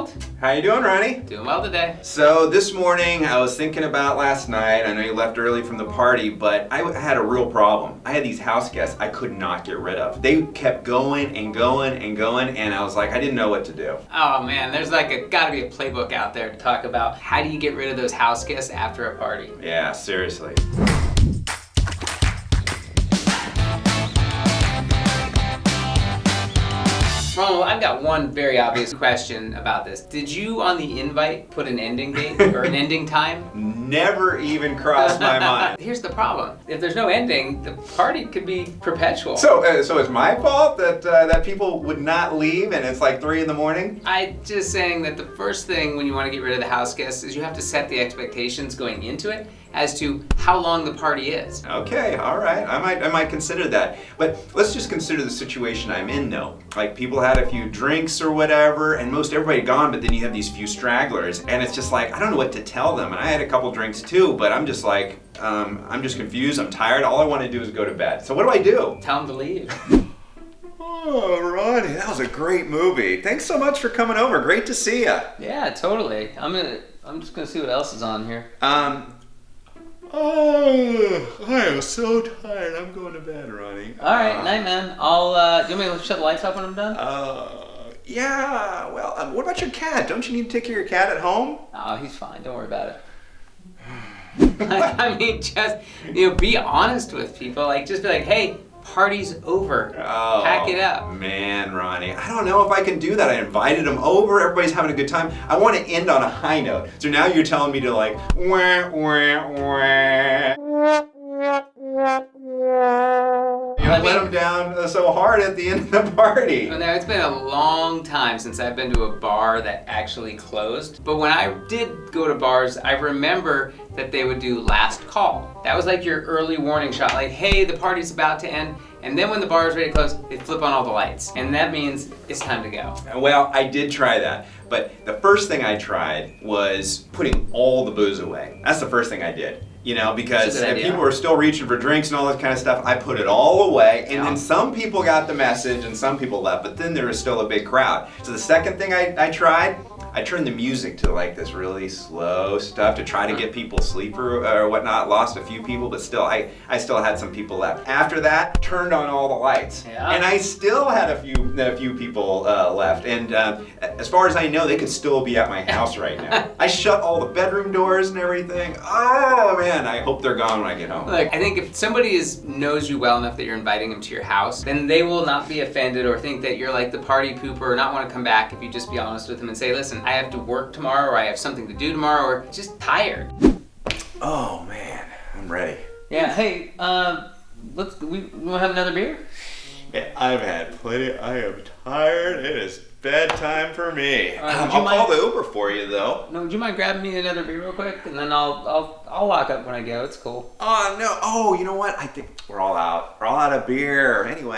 Donald. How you doing, Ronnie? Doing well today. So this morning I was thinking about last night. I know you left early from the party, but I had a real problem. I had these house guests I could not get rid of. They kept going and going and going, and I was like, I didn't know what to do. Oh man, there's gotta be a playbook out there to talk about how do you get rid of those house guests after a party. Yeah, seriously. Ronald, I've got one very obvious question about this. Did you on the invite put an ending date or an ending time? Never even crossed my mind. Here's the problem. If there's no ending, the party could be perpetual. So it's my fault that people would not leave and it's like 3 a.m? I'm just saying that the first thing when you want to get rid of the house guests is you have to set the expectations going into it as to how long the party is. Okay, all right. I might consider that. But let's just consider the situation I'm in though. Like people had a few drinks or whatever, and most everybody gone, but then you have these few stragglers, and it's just like, I don't know what to tell them. And I had a couple drinks too, but I'm just like, I'm just confused, I'm tired, all I want to do is go to bed. So what do I do? Tell them to leave. Oh, Ronnie, that was a great movie. Thanks so much for coming over. Great to see you. Yeah, totally. I'm just gonna see what else is on here. Oh, I am so tired. I'm going to bed, Ronnie. All right, night, man. Do you want me to shut the lights off when I'm done? Yeah. Well, what about your cat? Don't you need to take care of your cat at home? Oh, he's fine. Don't worry about it. I mean, just be honest with people. Like, just be like, hey, party's over. Oh, pack it up. Man, Ronnie, I don't know if I can do that. I invited them over. Everybody's having a good time. I want to end on a high note. So now you're telling me to like, wah, wah, wah. You let them down so hard at the end of the party. Well, now, it's been a long time since I've been to a bar that actually closed. But when I did go to bars, I remember that they would do last call. That was like your early warning shot, like, hey, the party's about to end. And then when the bar is ready to close, they flip on all the lights. And that means it's time to go. Well, I did try that. But the first thing I tried was putting all the booze away. That's the first thing I did. Because if people were still reaching for drinks and all that kind of stuff, I put it all away. And then some people got the message and some people left, but then there was still a big crowd. So the second thing I tried, I turned the music to like this really slow stuff to try to get people asleep or whatnot. Lost a few people, but still, I still had some people left. After that, turned on all the lights. Yeah. And I still had a few people left. And as far as I know, they could still be at my house right now. I shut all the bedroom doors and everything. Oh man, I hope they're gone when I get home. Look, I think if somebody knows you well enough that you're inviting them to your house, then they will not be offended or think that you're like the party pooper or not want to come back if you just be honest with them and say, listen, I have to work tomorrow or I have something to do tomorrow or just tired. Oh man, I'm ready. Yeah, hey, we want to have another beer? Yeah, I've had plenty. I am tired. It is bedtime for me. I'll call the Uber for you though. No, would you mind grabbing me another beer real quick, and then I'll lock up when I go. It's cool. Oh no! Oh, you know what? I think we're all out. We're all out of beer anyway.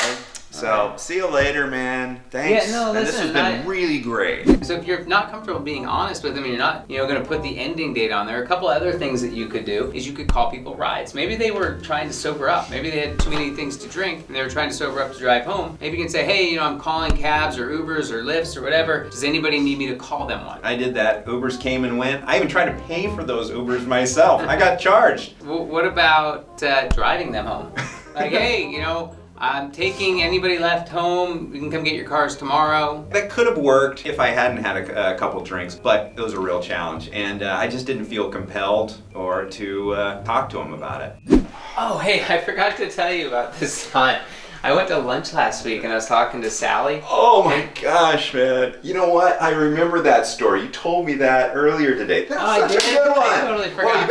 So see you later, man. Thanks. Yeah, no, listen, this has been really great. So if you're not comfortable being honest with them and you're not, going to put the ending date on there, a couple other things that you could do is you could call people rides. Maybe they were trying to sober up. Maybe they had too many things to drink and they were trying to sober up to drive home. Maybe you can say, hey, I'm calling cabs or Ubers or Lyfts or whatever. Does anybody need me to call them one? I did that. Ubers came and went. I even tried to pay for those Ubers myself. I got charged. Well, what about driving them home? Like, hey, I'm taking anybody left home. You can come get your cars tomorrow. That could have worked if I hadn't had a couple drinks, but it was a real challenge. And I just didn't feel compelled or to talk to him about it. Oh, hey, I forgot to tell you about this time. I went to lunch last week and I was talking to Sally. Oh my gosh, man. You know what? I remember that story. You told me that earlier today. That's such a good one. I totally forgot.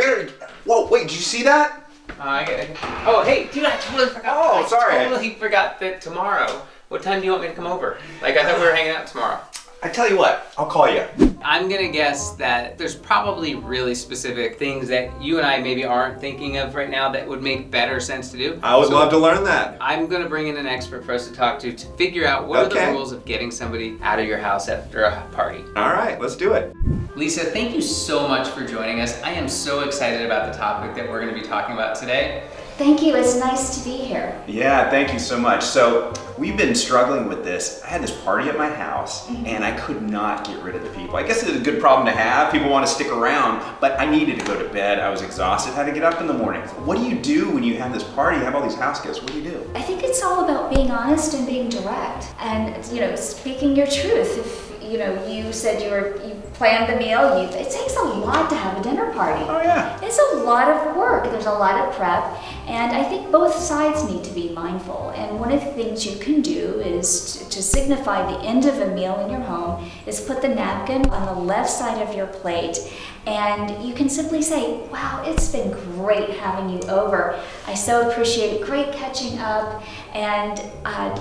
Whoa, wait, did you see that? Oh, hey, dude, I totally forgot. Oh, sorry. I totally forgot that tomorrow. What time do you want me to come over? Like, I thought we were hanging out tomorrow. I tell you what, I'll call you. I'm gonna guess that there's probably really specific things that you and I maybe aren't thinking of right now that would make better sense to do. I would love to learn that. I'm gonna bring in an expert for us to talk to figure out what are the rules of getting somebody out of your house after a party. All right, let's do it. Lisa, thank you so much for joining us. I am so excited about the topic that we're gonna be talking about today. Thank you, it's nice to be here. Yeah, thank you so much. So we've been struggling with this. I had this party at my house, and I could not get rid of the people. I guess it's a good problem to have. People want to stick around, but I needed to go to bed. I was exhausted, had to get up in the morning. What do you do when you have this party, you have all these house guests? What do you do? I think it's all about being honest and being direct, and speaking your truth. If you said you planned the meal, it takes a lot to have a dinner party. Oh yeah. It's a lot of work. There's a lot of prep, and I think both sides need to be mindful. And one of the things you can do is to signify the end of a meal in your home is put the napkin on the left side of your plate, and you can simply say, "Wow, it's been great having you over. I so appreciate it. Great catching up. And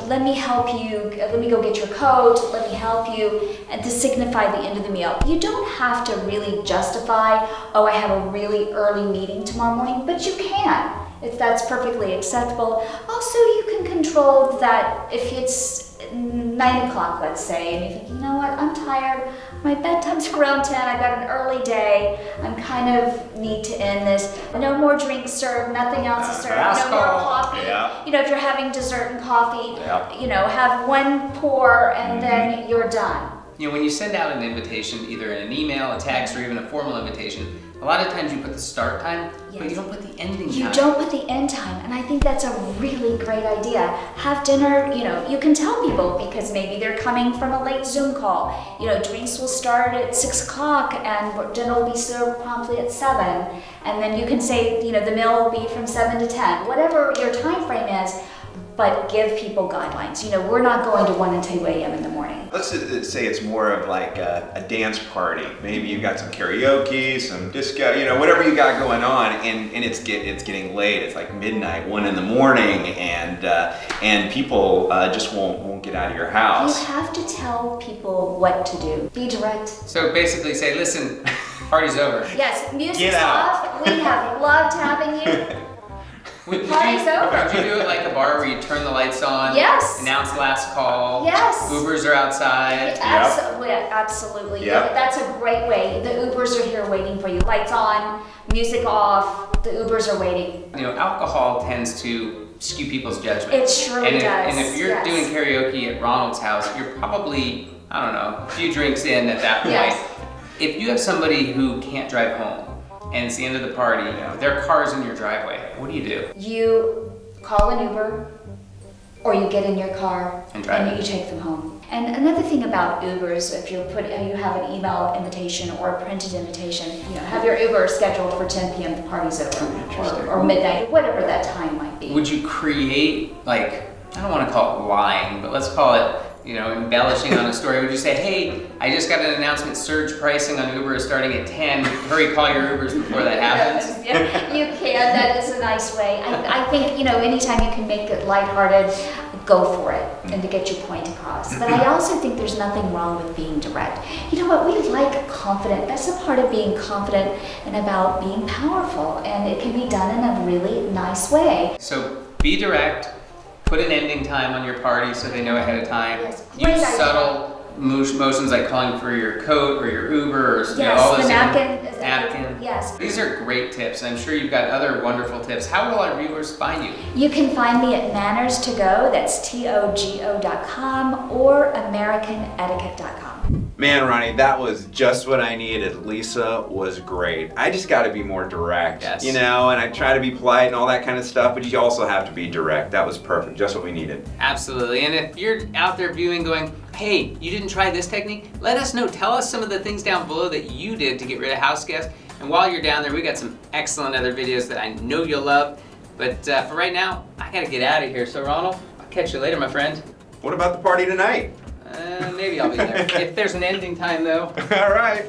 let me help you. Let me go get your coat. Let me help you," and to signify the end of the meal. You don't have to really justify, "Oh, I have a really early meeting tomorrow morning," but you can, if that's perfectly acceptable. Also, you can control that if it's 9 o'clock, let's say, and you think, "You know what, I'm tired. My bedtime's around 10. I've got an early day. I'm kind of need to end this. No more drinks served. Nothing else is served. No more coffee." Yeah. If you're having dessert and coffee, Yeah. have one pour and then you're done. When you send out an invitation, either in an email, a text, or even a formal invitation, a lot of times you put the start time, but you don't put the ending time. You don't put the end time, and I think that's a really great idea. Have dinner, you can tell people, because maybe they're coming from a late Zoom call. Drinks will start at 6 o'clock and dinner will be served promptly at 7. And then you can say, the meal will be from 7 to 10, whatever your time frame is. But give people guidelines. We're not going to 1 and 2 a.m. in the morning. Let's say it's more of like a dance party. Maybe you've got some karaoke, some disco, whatever you got going on, and it's getting late. It's like midnight, 1 in the morning, and people just won't get out of your house. You have to tell people what to do. Be direct. So basically say, "Listen, party's over." Yes, music's off. We have loved having you. Party's over. Would you do it like a bar where you turn the lights on? Yes. Announce last call. Yes. Ubers are outside. Absolutely. Yep. That's a great way. The Ubers are here waiting for you. Lights on, music off. The Ubers are waiting. Alcohol tends to skew people's judgment. It surely does. And if you're doing karaoke at Ronald's house, you're probably, a few drinks in at that point. Yes. If you have somebody who can't drive home, and it's the end of the party, their car's in your driveway, what do? You call an Uber, or you get in your car and you take them home. And another thing about Ubers, if you have an email invitation or a printed invitation, have your Uber scheduled for 10 p.m. The party's over, or midnight, whatever that time might be. Would you create, I don't want to call it lying, but let's call it, embellishing on a story? Would you say, "Hey, I just got an announcement, surge pricing on Uber is starting at 10. Hurry, call your Ubers before that happens"? Yeah, you can. That is a nice way. I think, anytime you can make it lighthearted, go for it, and to get your point across. But I also think there's nothing wrong with being direct. You know what? We like confident. That's a part of being confident and about being powerful, and it can be done in a really nice way. So be direct. Put an ending time on your party so they know ahead of time. Yes. Use subtle motions like calling for your coat or your Uber, or Yes, all those the napkin. Yes. These are great tips. I'm sure you've got other wonderful tips. How will our viewers find you? You can find me at Manners to Go, that's TOGO.com, or AmericanEtiquette.com. Man, Ronnie, that was just what I needed. Lisa was great. I just got to be more direct, Yes. and I try to be polite and all that kind of stuff, but you also have to be direct. That was perfect, just what we needed. Absolutely. And if you're out there viewing going, "Hey, you didn't try this technique," let us know. Tell us some of the things down below that you did to get rid of house guests. And while you're down there, we got some excellent other videos that I know you'll love. But for right now, I got to get out of here. So Ronald, I'll catch you later, my friend. What about the party tonight? Maybe I'll be there. If there's an ending time, though. All right.